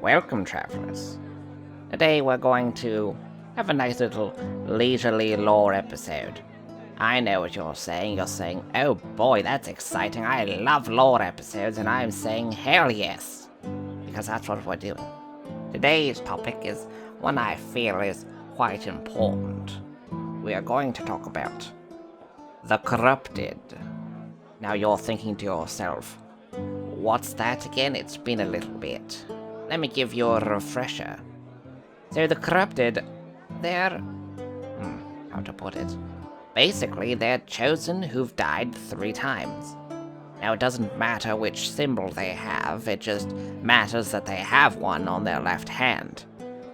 Welcome, travelers. Today we're going to have a nice little leisurely lore episode. I know what you're saying. You're saying, oh boy, that's exciting. I love lore episodes, and I'm saying hell yes. Because that's what we're doing. Today's topic is one I feel is quite important. We are going to talk about the corrupted. Now you're thinking to yourself, what's that again? It's been a little bit. Let me give you a refresher. So the corrupted, they're... how to put it? Basically, they're chosen who've died 3 times. Now, it doesn't matter which symbol they have, it just matters that they have one on their left hand.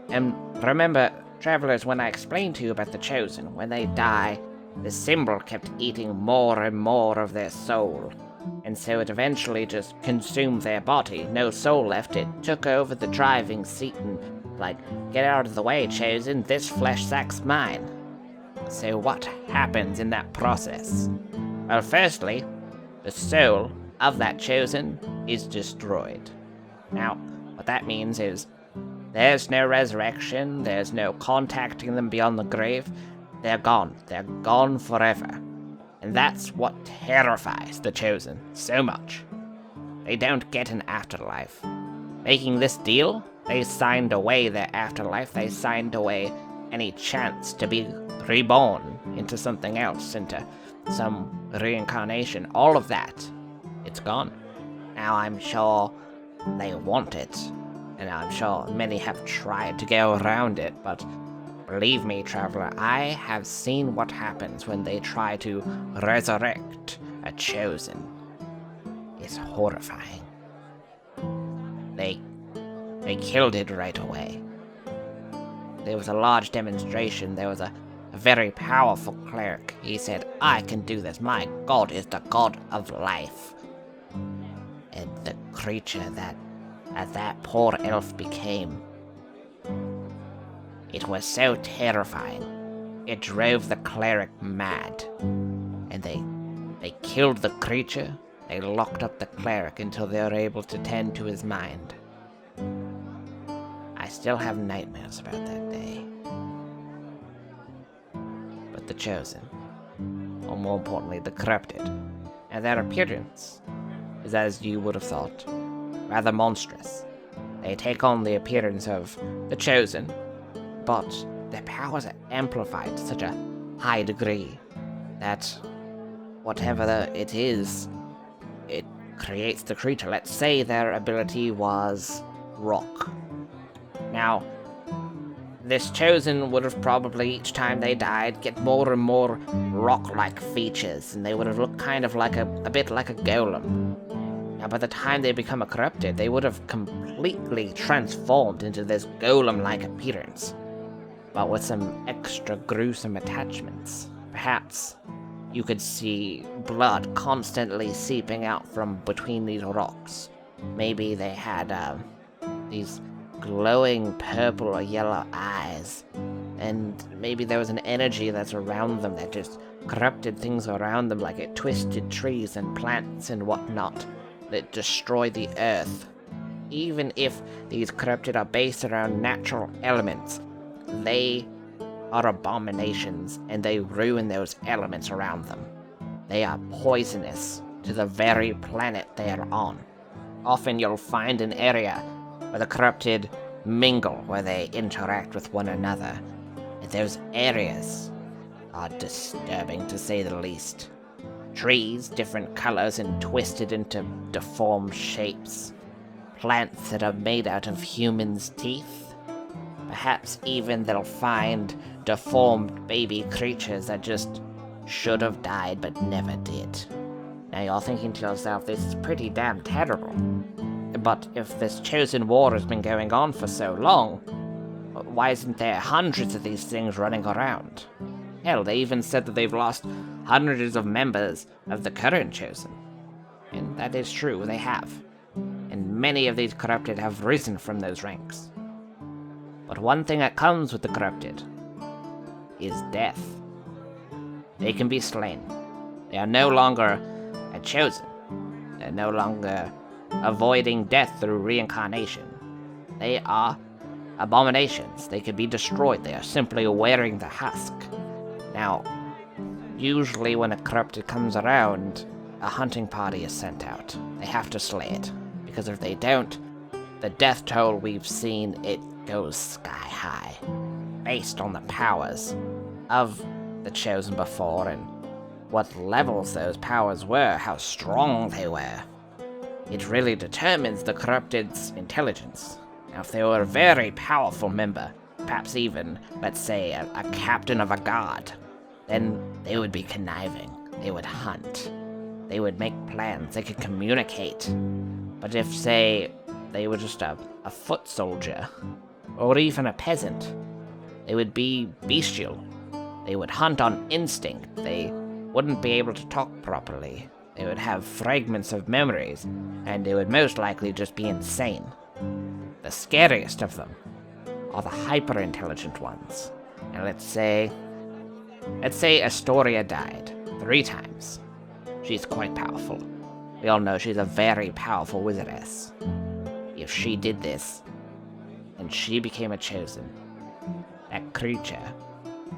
And remember, travelers, when I explained to you about the chosen, when they die, the symbol kept eating more and more of their soul. And so it eventually just consumed their body. No soul left. It took over the driving seat and, get out of the way, chosen. This flesh sack's mine. So what happens in that process? Well, firstly, the soul of that chosen is destroyed. Now, what that means is there's no resurrection. There's no contacting them beyond the grave. They're gone. They're gone forever. And that's what terrifies the Chosen so much. They don't get an afterlife. Making this deal, they signed away their afterlife. They signed away any chance to be reborn into something else, into some reincarnation. All of that, it's gone. Now I'm sure they want it, and I'm sure many have tried to go around it, but believe me, traveler, I have seen what happens when they try to resurrect a chosen. It's horrifying. They killed it right away. There was a large demonstration. There was a very powerful cleric. He said, I can do this. My god is the god of life. And the creature that poor elf became, it was so terrifying. It drove the cleric mad. And they killed the creature. They locked up the cleric until they were able to tend to his mind. I still have nightmares about that day. But the chosen, or more importantly, the corrupted, and their appearance is, as you would have thought, rather monstrous. They take on the appearance of the chosen, but their powers are amplified to such a high degree that whatever it is, it creates the creature. Let's say their ability was rock. Now, this chosen would have probably, each time they died, get more and more rock-like features, and they would have looked kind of like a bit like a golem. Now, by the time they become a corrupted, they would have completely transformed into this golem-like appearance, but with some extra gruesome attachments. Perhaps you could see blood constantly seeping out from between these rocks. Maybe they had these glowing purple or yellow eyes, and maybe there was an energy that's around them that just corrupted things around them, like it twisted trees and plants and whatnot, that destroyed the earth. Even if these corrupted are based around natural elements, they are abominations, and they ruin those elements around them. They are poisonous to the very planet they are on. Often you'll find an area where the corrupted mingle, where they interact with one another. And those areas are disturbing, to say the least. Trees, different colors and twisted into deformed shapes. Plants that are made out of humans' teeth. Perhaps even they'll find deformed baby creatures that just should have died but never did. Now you're thinking to yourself, this is pretty damn terrible. But if this chosen war has been going on for so long, why isn't there hundreds of these things running around? Hell, they even said that they've lost hundreds of members of the current chosen. And that is true, they have. And many of these corrupted have risen from those ranks. But one thing that comes with the corrupted is death. They can be slain. They are no longer a chosen. They're no longer avoiding death through reincarnation. They are abominations. They can be destroyed. They are simply wearing the husk. Now, usually when a corrupted comes around, a hunting party is sent out. They have to slay it, because if they don't, the death toll we've seen, it goes sky high, based on the powers of the Chosen before and what levels those powers were, how strong they were. It really determines the corrupted's intelligence. Now, if they were a very powerful member, perhaps even, let's say, a captain of a guard, then they would be conniving. They would hunt. They would make plans. They could communicate. But if, say, they were just a foot soldier, or even a peasant, they would be bestial. They would hunt on instinct. They wouldn't be able to talk properly. They would have fragments of memories, and they would most likely just be insane. The scariest of them are the hyper-intelligent ones. And let's say Astoria died 3 times. She's quite powerful. We all know she's a very powerful wizardess. If she did this, and she became a Chosen, that creature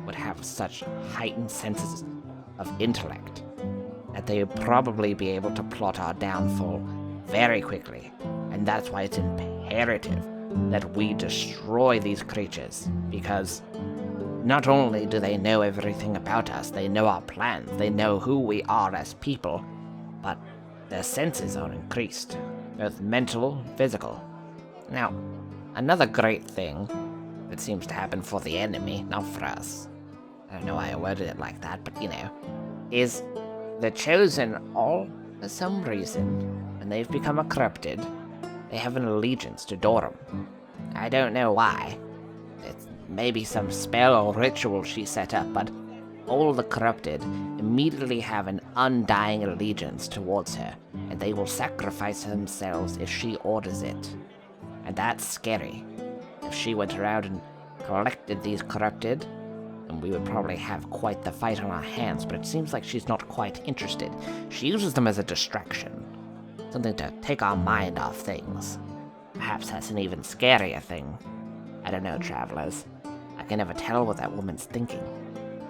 would have such heightened senses of intellect that they would probably be able to plot our downfall very quickly. And that's why it's imperative that we destroy these creatures, because not only do they know everything about us, they know our plans, they know who we are as people, but their senses are increased, both mental and physical. Now, another great thing that seems to happen for the enemy, not for us, I don't know why I worded it like that, but is the Chosen all, for some reason, when they've become a corrupted, they have an allegiance to Dorum. I don't know why. It's maybe some spell or ritual she set up, but all the corrupted immediately have an undying allegiance towards her, and they will sacrifice themselves if she orders it. And that's scary. If she went around and collected these corrupted, then we would probably have quite the fight on our hands, but it seems like she's not quite interested. She uses them as a distraction, something to take our mind off things. Perhaps that's an even scarier thing. I don't know, travelers. I can never tell what that woman's thinking.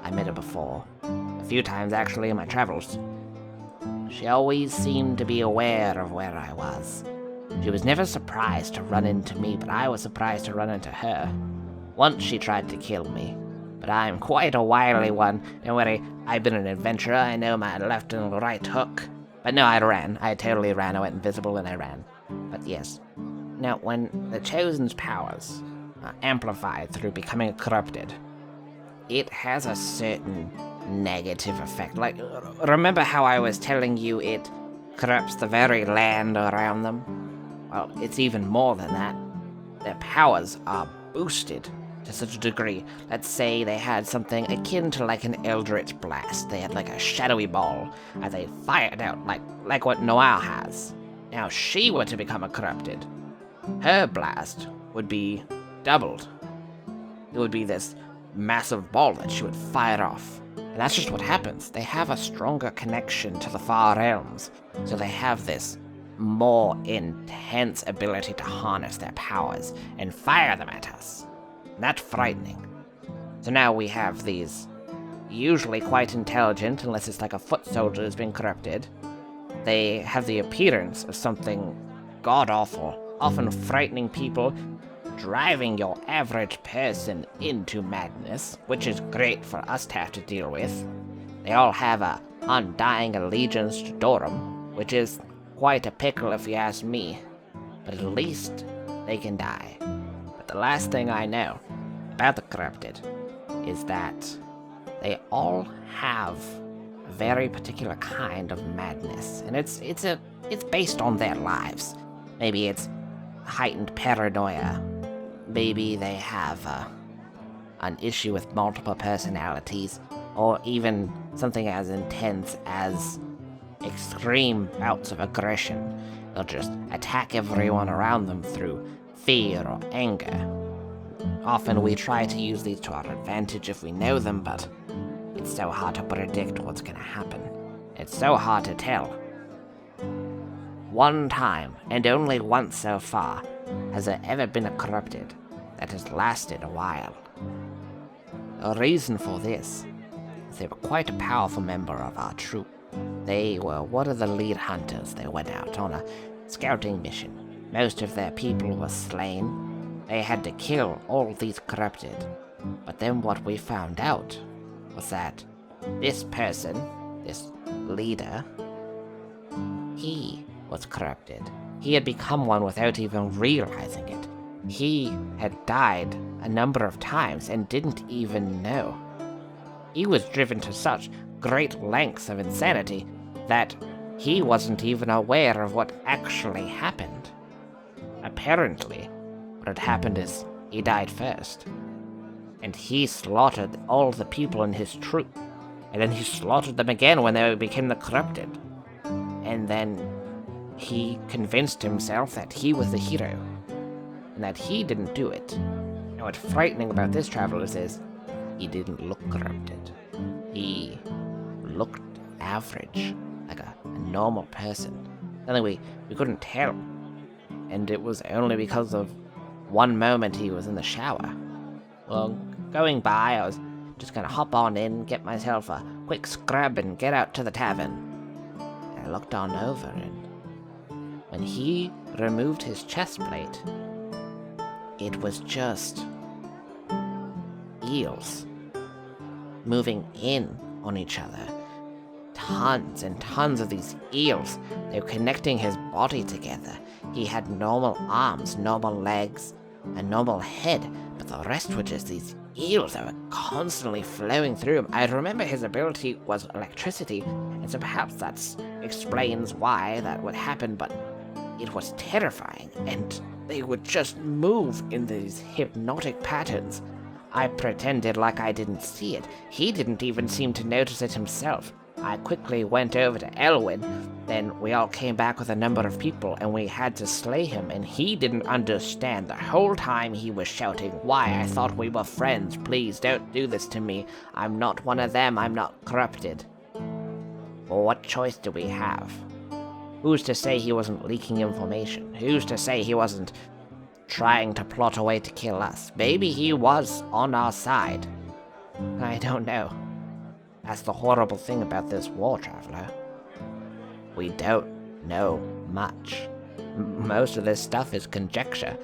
I met her before. A few times, actually, in my travels. She always seemed to be aware of where I was. She was never surprised to run into me, but I was surprised to run into her. Once she tried to kill me, but I'm quite a wily one. Don't worry, I've been an adventurer. I know my left and right hook. But no, I ran. I totally ran. I went invisible and I ran. But yes. Now, when the Chosen's powers are amplified through becoming corrupted, it has a certain negative effect. Like, remember how I was telling you it corrupts the very land around them? Well, it's even more than that. Their powers are boosted to such a degree. Let's say they had something akin to like an Eldritch Blast. They had like a shadowy ball, and they fired out like what Noir has. Now, if she were to become a corrupted, her blast would be doubled. It would be this massive ball that she would fire off. And that's just what happens. They have a stronger connection to the far realms, so they have this more intense ability to harness their powers and fire them at us. And that's frightening. So now we have these usually quite intelligent, unless it's like a foot soldier who's been corrupted. They have the appearance of something god-awful, often frightening people, driving your average person into madness, which is great for us to have to deal with. They all have a undying allegiance to Dorum, which is quite a pickle if you ask me, but at least they can die. But the last thing I know about the corrupted is that they all have a very particular kind of madness, and it's based on their lives. Maybe it's heightened paranoia. Maybe they have an issue with multiple personalities, or even something as intense as extreme bouts of aggression. They'll just attack everyone around them through fear or anger. Often we try to use these to our advantage if we know them, but it's so hard to predict what's gonna happen. It's so hard to tell. One time, and only once so far, has there ever been a corrupted that has lasted a while. The reason for this is they were quite a powerful member of our troop. They were one of the lead hunters. They went out on a scouting mission. Most of their people were slain. They had to kill all these corrupted. But then what we found out was that this person, this leader, he was corrupted. He had become one without even realizing it. He had died a number of times and didn't even know. He was driven to such great lengths of insanity that he wasn't even aware of what actually happened. Apparently, what had happened is he died first, and he slaughtered all the people in his troop, and then he slaughtered them again when they became the corrupted. And then he convinced himself that he was the hero, and that he didn't do it. And what's frightening about this, travelers, is he didn't look corrupted. He looked average, like a normal person. Only we couldn't tell. And it was only because of one moment he was in the shower. Well, going by, I was just gonna hop on in, get myself a quick scrub, and get out to the tavern. And I looked on over, and when he removed his chest plate, it was just eels moving in on each other. Tons and tons of these eels. They were connecting his body together. He had normal arms, normal legs, a normal head, but the rest were just these eels that were constantly flowing through him. I remember his ability was electricity, and so perhaps that explains why that would happen, but it was terrifying, and they would just move in these hypnotic patterns. I pretended like I didn't see it. He didn't even seem to notice it himself. I quickly went over to Elwyn, then we all came back with a number of people, and we had to slay him, and he didn't understand. The whole time he was shouting, "Why, I thought we were friends, please don't do this to me. I'm not one of them, I'm not corrupted." Well, what choice do we have? Who's to say he wasn't leaking information? Who's to say he wasn't trying to plot a way to kill us? Maybe he was on our side. I don't know. That's the horrible thing about this war, traveler. We don't know much. Most of this stuff is conjecture.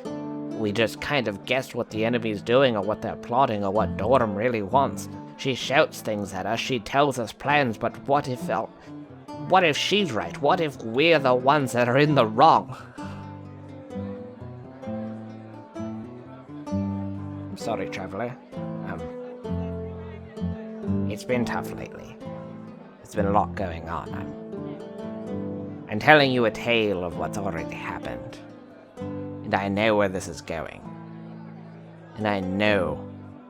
We just kind of guess what the enemy's doing, or what they're plotting, or what Dorum really wants. She shouts things at us, she tells us plans, but what if she's right? What if we're the ones that are in the wrong? I'm sorry, traveler. It's been tough lately. There's been a lot going on. I'm telling you a tale of what's already happened. And I know where this is going. And I know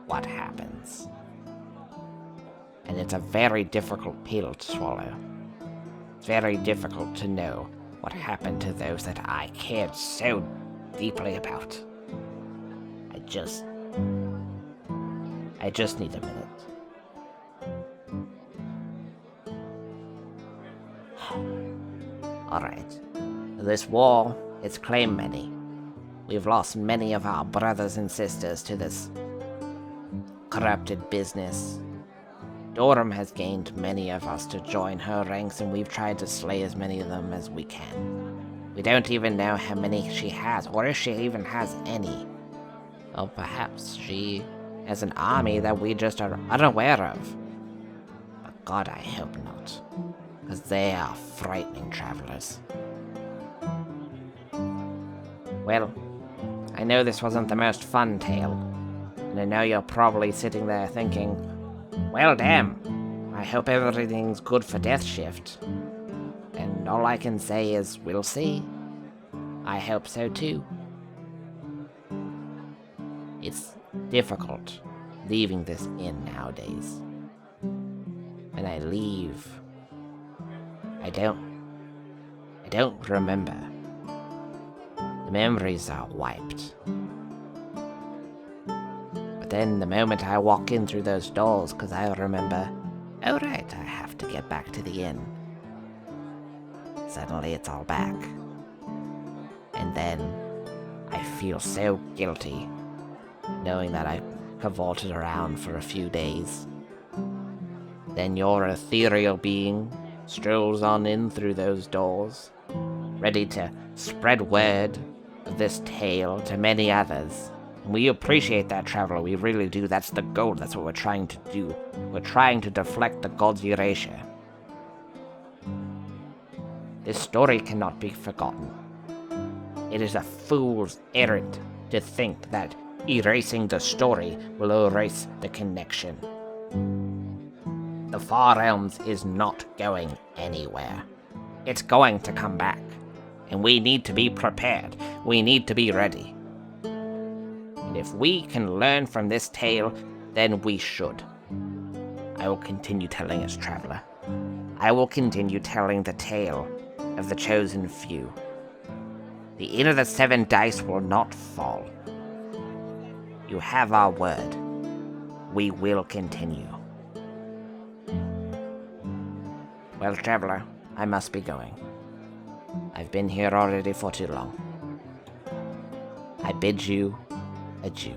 what happens. And it's a very difficult pill to swallow. It's very difficult to know what happened to those that I cared so deeply about. I just need a minute. Alright. This war, it's claimed many. We've lost many of our brothers and sisters to this corrupted business. Dorum has gained many of us to join her ranks, and we've tried to slay as many of them as we can. We don't even know how many she has, or if she even has any. Or perhaps she has an army that we just are unaware of. But God, I hope not. Because they are frightening, travelers. Well, I know this wasn't the most fun tale, and I know you're probably sitting there thinking, well, damn, I hope everything's good for Death Shift. And all I can say is, we'll see. I hope so too. It's difficult leaving this inn nowadays. When I leave, I don't remember. The memories are wiped. But then the moment I walk in through those doors, because I remember, oh right, I have to get back to the inn. Suddenly it's all back. And then I feel so guilty, knowing that I cavorted around for a few days. Then your ethereal being strolls on in through those doors, ready to spread word of this tale to many others. And we appreciate that, traveler, we really do. That's the goal, that's what we're trying to do. We're trying to deflect the god's erasure. This story cannot be forgotten. It is a fool's errand to think that erasing the story will erase the connection. The Far Realms is not going anywhere. It's going to come back. And we need to be prepared. We need to be ready. And if we can learn from this tale, then we should. I will continue telling us, traveler. I will continue telling the tale of the chosen few. The Inn of the Seven Dice will not fall. You have our word. We will continue. Well, traveler, I must be going. I've been here already for too long. I bid you adieu.